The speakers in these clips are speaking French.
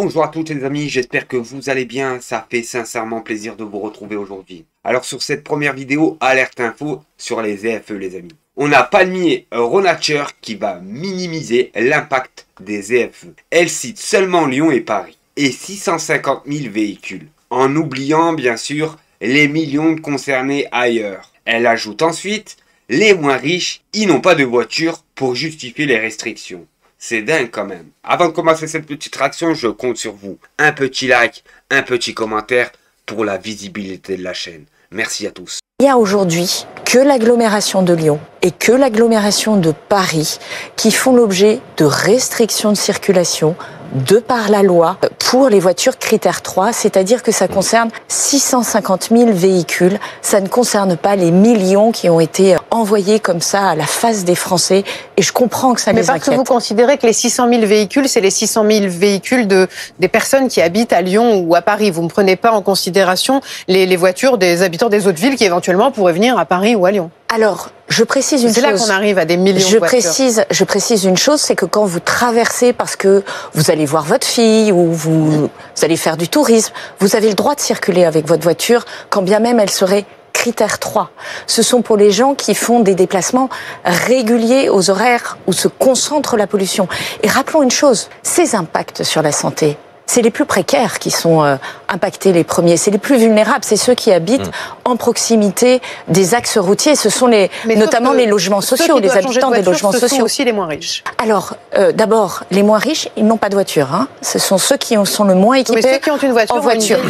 Bonjour à tous les amis, j'espère que vous allez bien, ça fait sincèrement plaisir de vous retrouver aujourd'hui. Alors sur cette première vidéo, alerte info sur les ZFE les amis. On a Palmier Ronacher qui va minimiser l'impact des ZFE. Elle cite seulement Lyon et Paris et 650 000 véhicules, en oubliant bien sûr les millions concernés ailleurs. Elle ajoute ensuite, les moins riches, ils n'ont pas de voiture pour justifier les restrictions. C'est dingue quand même. Avant de commencer cette petite action, je compte sur vous. Un petit like, un petit commentaire pour la visibilité de la chaîne. Merci à tous. Il n'y a aujourd'hui que l'agglomération de Lyon et que l'agglomération de Paris qui font l'objet de restrictions de circulation de par la loi pour les voitures critère 3, c'est-à-dire que ça concerne 650 000 véhicules. Ça ne concerne pas les millions qui ont été envoyés comme ça à la face des Français. Et je comprends que ça les inquiète. Mais parce que vous considérez que les 600 000 véhicules, c'est les 600 000 véhicules des personnes qui habitent à Lyon ou à Paris. Vous ne prenez pas en considération les voitures des habitants des autres villes qui éventuellement pourraient venir à Paris ou à Lyon. Alors, je précise une chose. C'est là qu'on arrive à des millions de voitures. Je précise une chose, c'est que quand vous traversez parce que vous allez voir votre fille ou vous allez faire du tourisme, vous avez le droit de circuler avec votre voiture, quand bien même elle serait critère 3. Ce sont pour les gens qui font des déplacements réguliers aux horaires où se concentre la pollution. Et rappelons une chose, ces impacts sur la santé, c'est les plus précaires qui sont impactés les premiers. C'est les plus vulnérables. C'est ceux qui habitent en proximité des axes routiers. Ce sont notamment les logements sociaux, les habitants des logements sociaux. Ce sont aussi les moins riches. Alors, d'abord, les moins riches, ils n'ont pas de voiture. Hein. Ce sont ceux qui sont le moins équipés ceux qui ont une voiture en voiture.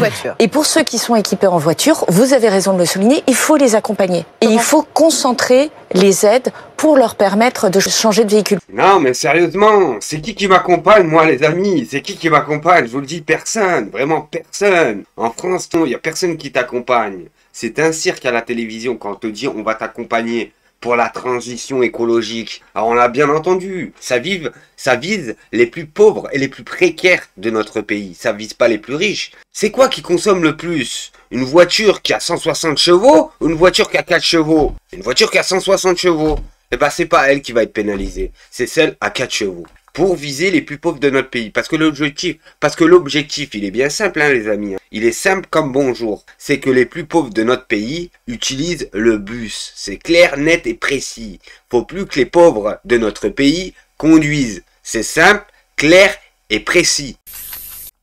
Et pour ceux qui sont équipés en voiture, vous avez raison de le souligner, il faut les accompagner. Et il faut concentrer les aides pour leur permettre de changer de véhicule. Non mais sérieusement, c'est qui m'accompagne moi les amis? C'est qui m'accompagne? Je vous le dis, personne, vraiment personne. En France, non, il n'y a personne qui t'accompagne. C'est un cirque à la télévision quand on te dit on va t'accompagner pour la transition écologique. Alors on l'a bien entendu, ça vise les plus pauvres et les plus précaires de notre pays. Ça vise pas les plus riches. C'est quoi qui consomme le plus? Une voiture qui a 160 chevaux ou une voiture qui a 4 chevaux? Une voiture qui a 160 chevaux. Eh ben c'est pas elle qui va être pénalisée, c'est celle à 4 chevaux. Pour viser les plus pauvres de notre pays. Parce que l'objectif, il est bien simple, hein, les amis. Il est simple comme bonjour. C'est que les plus pauvres de notre pays utilisent le bus. C'est clair, net et précis. Faut plus que les pauvres de notre pays conduisent. C'est simple, clair et précis.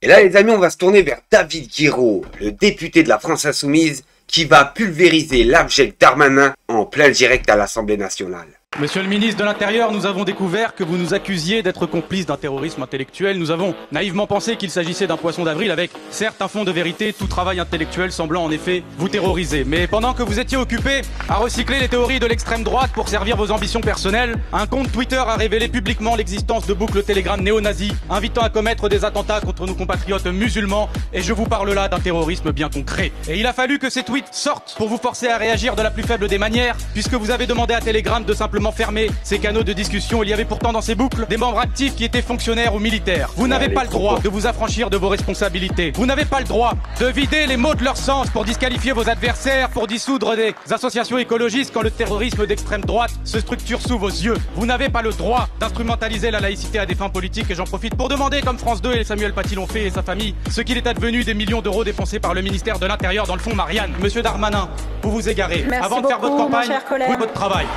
Et là, les amis, on va se tourner vers David Guiraud, le député de la France Insoumise, qui va pulvériser l'abject Darmanin en plein direct à l'Assemblée nationale. Monsieur le ministre de l'Intérieur, nous avons découvert que vous nous accusiez d'être complices d'un terrorisme intellectuel. Nous avons naïvement pensé qu'il s'agissait d'un poisson d'avril avec, certes, un fond de vérité, tout travail intellectuel semblant en effet vous terroriser. Mais pendant que vous étiez occupé à recycler les théories de l'extrême droite pour servir vos ambitions personnelles, un compte Twitter a révélé publiquement l'existence de boucles Telegram néo-nazis invitant à commettre des attentats contre nos compatriotes musulmans. Et je vous parle là d'un terrorisme bien concret. Et il a fallu que ces tweets sortent pour vous forcer à réagir de la plus faible des manières, puisque vous avez demandé à Telegram de simplement fermer ces canaux de discussion. Il y avait pourtant dans ces boucles des membres actifs qui étaient fonctionnaires ou militaires. Vous n'avez pas le droit de vous affranchir de vos responsabilités. Vous n'avez pas le droit de vider les mots de leur sens pour disqualifier vos adversaires, pour dissoudre des associations écologistes quand le terrorisme d'extrême droite se structure sous vos yeux. Vous n'avez pas le droit d'instrumentaliser la laïcité à des fins politiques et j'en profite pour demander, comme France 2 et Samuel Paty l'ont fait et sa famille, ce qu'il est advenu des millions d'euros dépensés par le ministère de l'Intérieur dans le fonds Marianne. Monsieur Darmanin, vous vous égarez. Merci avant de faire votre campagne, oui, votre travail.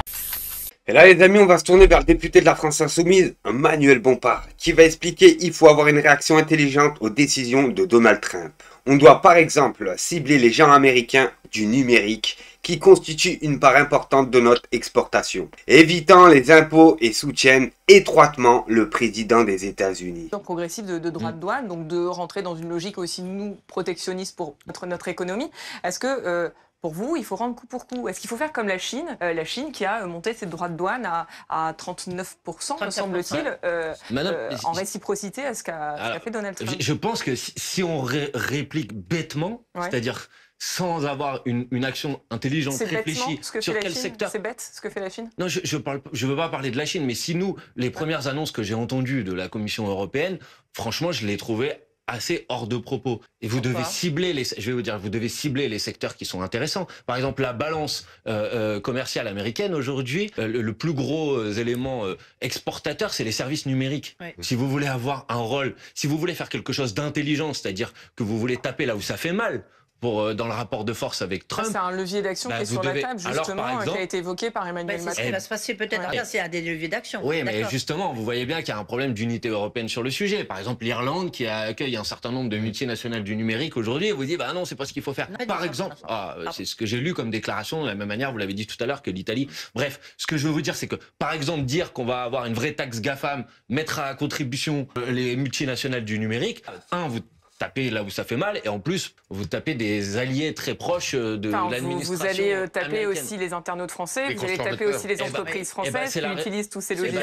Et là les amis, on va se tourner vers le député de la France Insoumise, Manuel Bompard, qui va expliquer qu'il faut avoir une réaction intelligente aux décisions de Donald Trump. On doit par exemple cibler les géants américains du numérique qui constituent une part importante de notre exportation, évitant les impôts et soutiennent étroitement le président des États-Unis. Progressif de droits de douane, donc de rentrer dans une logique aussi nous protectionniste pour notre économie. Est-ce que pour vous, il faut rendre coup pour coup? Est-ce qu'il faut faire comme la Chine qui a monté ses droits de douane à 39%, me semble-t-il, en réciprocité à ce qu'a fait Donald Trump? Je pense que si on réplique bêtement, c'est-à-dire sans avoir une action intelligente, réfléchie sur quel secteur... C'est bête ce que fait la Chine? Non, je veux pas parler de la Chine, mais si nous, les premières annonces que j'ai entendues de la Commission européenne, franchement, je les trouvais assez hors de propos. Et vous devez cibler je vais vous dire, vous devez cibler les secteurs qui sont intéressants. Par exemple, la balance commerciale américaine aujourd'hui, le plus gros élément exportateur, c'est les services numériques. Ouais. Si vous voulez avoir un rôle, si vous voulez faire quelque chose d'intelligent, c'est-à-dire que vous voulez taper là où ça fait mal, dans le rapport de force avec Trump. C'est un levier d'action qui est sur la table, justement, alors, exemple, qui a été évoqué par Emmanuel Macron. C'est ce qui va se passer peut-être. C'est un des leviers d'action. Oui, mais justement, vous voyez bien qu'il y a un problème d'unité européenne sur le sujet. Par exemple, l'Irlande qui accueille un certain nombre de multinationales du numérique aujourd'hui, vous dit, bah non, c'est pas ce qu'il faut faire. Non, par exemple, c'est ce que j'ai lu comme déclaration, de la même manière, vous l'avez dit tout à l'heure, que l'Italie. Bref, ce que je veux vous dire, c'est que, par exemple, dire qu'on va avoir une vraie taxe GAFAM, mettre à contribution les multinationales du numérique, vous tapez là où ça fait mal, et en plus, vous tapez des alliés très proches de l'administration. Vous allez taper aussi les internautes français, vous allez taper aussi les entreprises françaises qui utilisent tous ces logiciels.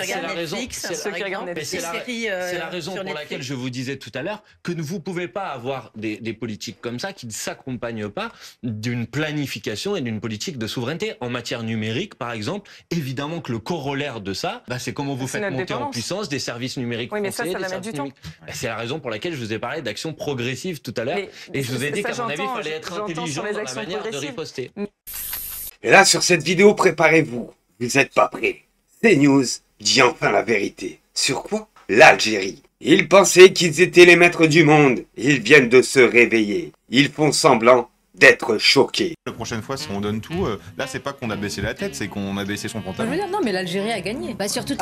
C'est la raison pour laquelle je vous disais tout à l'heure que vous ne pouvez pas avoir des politiques comme ça qui ne s'accompagnent pas d'une planification et d'une politique de souveraineté. En matière numérique, par exemple, évidemment que le corollaire de ça, c'est comment vous faites monter en puissance des services numériques français. Oui, mais ça va mettre du temps. C'est la raison pour laquelle je vous ai parlé d'action progressive tout à l'heure, et je vous ai dit qu'à mon avis, il fallait être intelligent dans la manière de riposter. Et là, sur cette vidéo, préparez-vous. Vous n'êtes pas prêts. CNews dit enfin la vérité. Sur quoi? L'Algérie. Ils pensaient qu'ils étaient les maîtres du monde. Ils viennent de se réveiller. Ils font semblant d'être choqués. La prochaine fois, si on donne tout, là, c'est pas qu'on a baissé la tête, c'est qu'on a baissé son pantalon. Je veux dire, non, mais l'Algérie a gagné. Bah, surtout.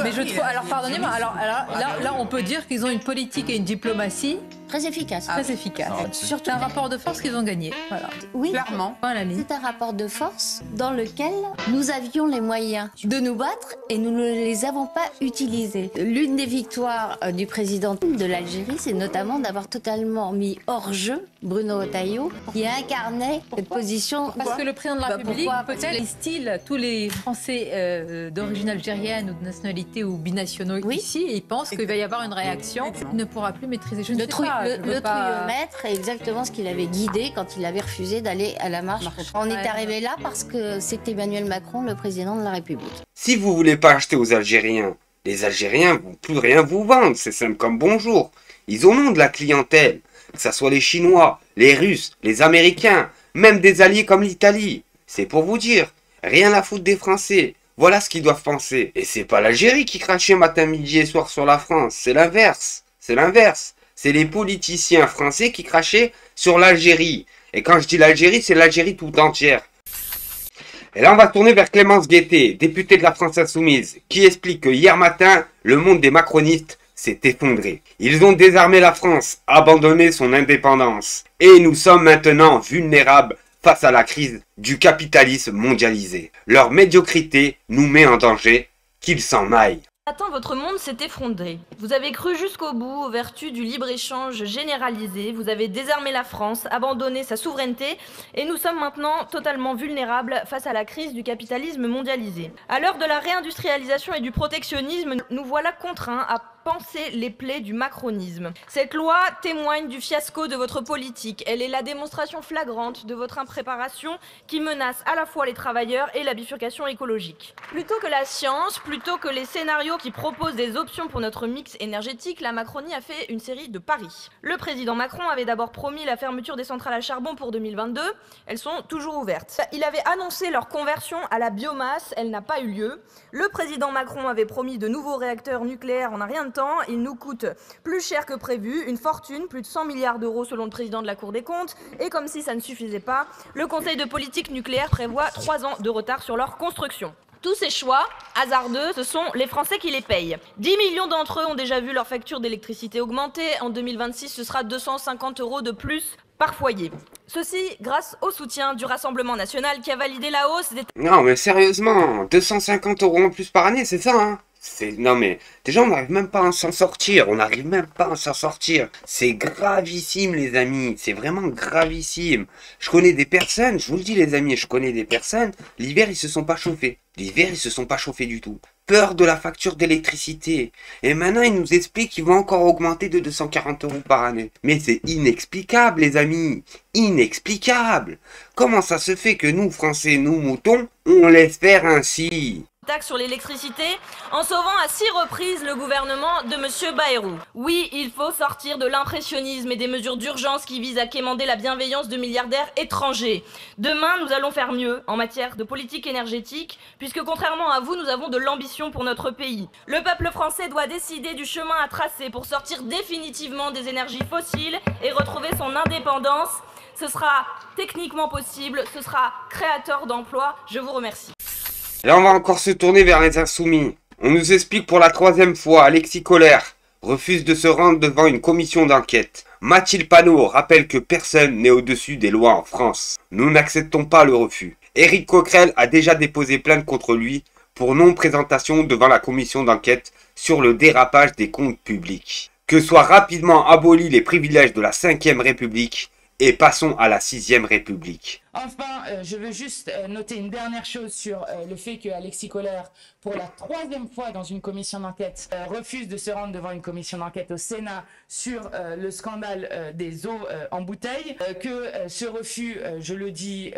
Mais je trouve. Alors, pardonnez-moi. Alors, là, on peut dire qu'ils ont une politique et une diplomatie très efficace. Très efficace. Surtout un rapport de force qu'ils ont gagné. Voilà. Oui, clairement. Voilà, c'est un rapport de force dans lequel nous avions les moyens de nous battre et nous ne les avons pas utilisés. L'une des victoires du président de l'Algérie, c'est notamment d'avoir totalement mis hors jeu Bruno Retailleau, qui incarnait cette position. Parce que le président de la République, peut-être, style tous les Français d'origine algérienne ou de nationalité ou binationaux ici, et il pense qu'il va y avoir une réaction. Il ne pourra plus maîtriser. Je ne sais pas. Le trouillomètre est exactement ce qu'il avait guidé quand il avait refusé d'aller à la marche. On est arrivé là parce que c'est Emmanuel Macron, le président de la République. Si vous voulez pas acheter aux Algériens, les Algériens vont plus rien vous vendre. C'est simple comme bonjour. Ils en ont de la clientèle. Que ce soit les Chinois, les Russes, les Américains, même des alliés comme l'Italie. C'est pour vous dire, rien à foutre des Français. Voilà ce qu'ils doivent penser. Et c'est pas l'Algérie qui crachait matin, midi et soir sur la France. C'est l'inverse. C'est l'inverse. C'est les politiciens français qui crachaient sur l'Algérie. Et quand je dis l'Algérie, c'est l'Algérie tout entière. Et là, on va tourner vers Clémence Guettet, députée de la France Insoumise, qui explique que hier matin, le monde des macronistes s'est effondré. Ils ont désarmé la France, abandonné son indépendance. Et nous sommes maintenant vulnérables face à la crise du capitalisme mondialisé. Leur médiocrité nous met en danger, qu'ils s'en aillent. Attends, votre monde s'est effondré. Vous avez cru jusqu'au bout aux vertus du libre-échange généralisé, vous avez désarmé la France, abandonné sa souveraineté, et nous sommes maintenant totalement vulnérables face à la crise du capitalisme mondialisé. À l'heure de la réindustrialisation et du protectionnisme, nous voilà contraints à penser les plaies du macronisme. Cette loi témoigne du fiasco de votre politique. Elle est la démonstration flagrante de votre impréparation qui menace à la fois les travailleurs et la bifurcation écologique. Plutôt que la science, plutôt que les scénarios qui proposent des options pour notre mix énergétique, la Macronie a fait une série de paris. Le président Macron avait d'abord promis la fermeture des centrales à charbon pour 2022. Elles sont toujours ouvertes. Il avait annoncé leur conversion à la biomasse. Elle n'a pas eu lieu. Le président Macron avait promis de nouveaux réacteurs nucléaires en un rien de temps. Il nous coûte plus cher que prévu, une fortune, plus de 100 milliards d'euros selon le président de la Cour des comptes. Et comme si ça ne suffisait pas, le Conseil de politique nucléaire prévoit 3 ans de retard sur leur construction. Tous ces choix, hasardeux, ce sont les Français qui les payent. 10 millions d'entre eux ont déjà vu leur facture d'électricité augmenter. En 2026, ce sera 250 € de plus par foyer. Ceci grâce au soutien du Rassemblement national qui a validé la hausse des... Non mais sérieusement, 250 € en plus par année, c'est ça hein? Non mais, déjà on n'arrive même pas à s'en sortir, C'est gravissime les amis, c'est vraiment gravissime. Je connais des personnes, je vous le dis les amis, l'hiver ils se sont pas chauffés. Du tout. Peur de la facture d'électricité. Et maintenant ils nous expliquent qu'ils vont encore augmenter de 240 € par année. Mais c'est inexplicable les amis, inexplicable. Comment ça se fait que nous Français, nous moutons, on laisse faire ainsi? taxe sur l'électricité en sauvant à 6 reprises le gouvernement de M. Bayrou. Oui, il faut sortir de l'impressionnisme et des mesures d'urgence qui visent à quémander la bienveillance de milliardaires étrangers. Demain, nous allons faire mieux en matière de politique énergétique, puisque contrairement à vous, nous avons de l'ambition pour notre pays. Le peuple français doit décider du chemin à tracer pour sortir définitivement des énergies fossiles et retrouver son indépendance. Ce sera techniquement possible, ce sera créateur d'emplois. Je vous remercie. Là, on va encore se tourner vers les insoumis. On nous explique pour la 3e fois, Alexis Kohler refuse de se rendre devant une commission d'enquête. Mathilde Panot rappelle que personne n'est au-dessus des lois en France. Nous n'acceptons pas le refus. Éric Coquerel a déjà déposé plainte contre lui pour non-présentation devant la commission d'enquête sur le dérapage des comptes publics. Que soient rapidement abolis les privilèges de la 5e République et passons à la 6e République. Enfin, je veux juste noter une dernière chose sur le fait que Alexis Kohler, pour la 3e fois dans une commission d'enquête, refuse de se rendre devant une commission d'enquête au Sénat sur le scandale des eaux en bouteille, que ce refus, je le dis,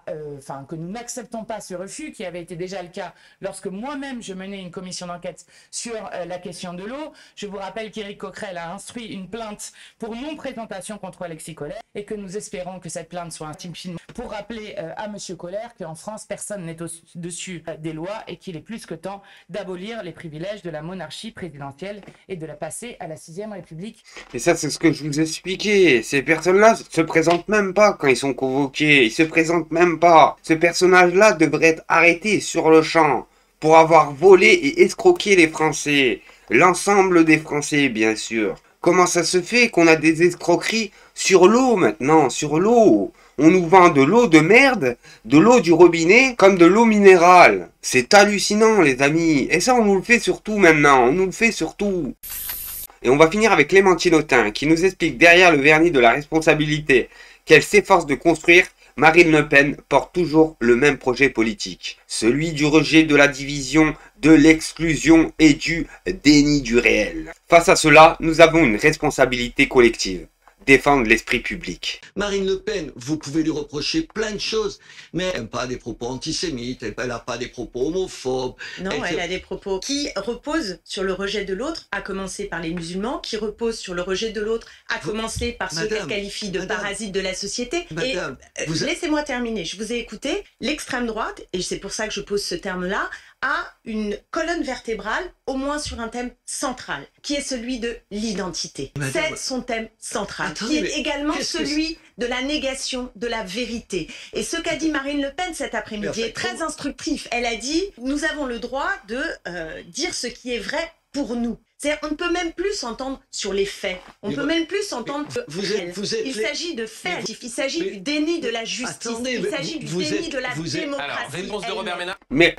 que nous n'acceptons pas ce refus, qui avait été déjà le cas lorsque moi-même je menais une commission d'enquête sur la question de l'eau. Je vous rappelle qu'Éric Coquerel a instruit une plainte pour non-présentation contre Alexis Kohler et que nous espérons que cette plainte soit intimement pour rappeler à M. Kohler qu'en France, personne n'est au-dessus des lois et qu'il est plus que temps d'abolir les privilèges de la monarchie présidentielle et de la passer à la 6e République. Et ça, c'est ce que je vous expliquais. Ces personnes-là se présentent même pas quand ils sont convoqués. Ils se présentent même pas. Ce personnage-là devrait être arrêté sur le champ pour avoir volé et escroqué les Français. L'ensemble des Français, bien sûr. Comment ça se fait qu'on a des escroqueries sur l'eau maintenant, sur l'eau? On nous vend de l'eau de merde, de l'eau du robinet, comme de l'eau minérale. C'est hallucinant, les amis. Et ça, on nous le fait surtout maintenant. On nous le fait surtout. Et on va finir avec Clémentine Autain, qui nous explique derrière le vernis de la responsabilité qu'elle s'efforce de construire, Marine Le Pen porte toujours le même projet politique. Celui du rejet de la division, de l'exclusion et du déni du réel. Face à cela, nous avons une responsabilité collective. Défendre l'esprit public. Marine Le Pen, vous pouvez lui reprocher plein de choses, mais elle n'a pas des propos antisémites, elle n'a pas des propos homophobes. Non, elle a des propos qui reposent sur le rejet de l'autre, à commencer par les musulmans, qui reposent sur le rejet de l'autre, à commencer par ceux qu'elle qualifie de parasites de la société. Madame, laissez-moi terminer, je vous ai écouté, l'extrême droite, et c'est pour ça que je pose ce terme-là, a une colonne vertébrale, au moins sur un thème central, qui est celui de l'identité. C'est son thème central, qui est également celui de la négation de la vérité. Et ce qu'a dit Marine Le Pen cet après-midi est très instructif. Elle a dit « Nous avons le droit de dire ce qui est vrai pour nous ». On ne peut même plus s'entendre sur les faits. On ne peut même plus s'entendre que il s'agit de faits. Il s'agit du déni de la justice. Il s'agit du déni de la démocratie. Alors, réponse de Robert Ménard. Mais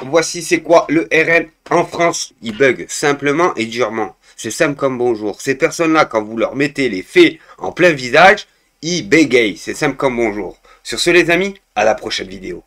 voici c'est quoi le RN en France. Il bug simplement et durement. C'est simple comme bonjour. Ces personnes-là, quand vous leur mettez les faits en plein visage, ils bégayent. C'est simple comme bonjour. Sur ce les amis, à la prochaine vidéo.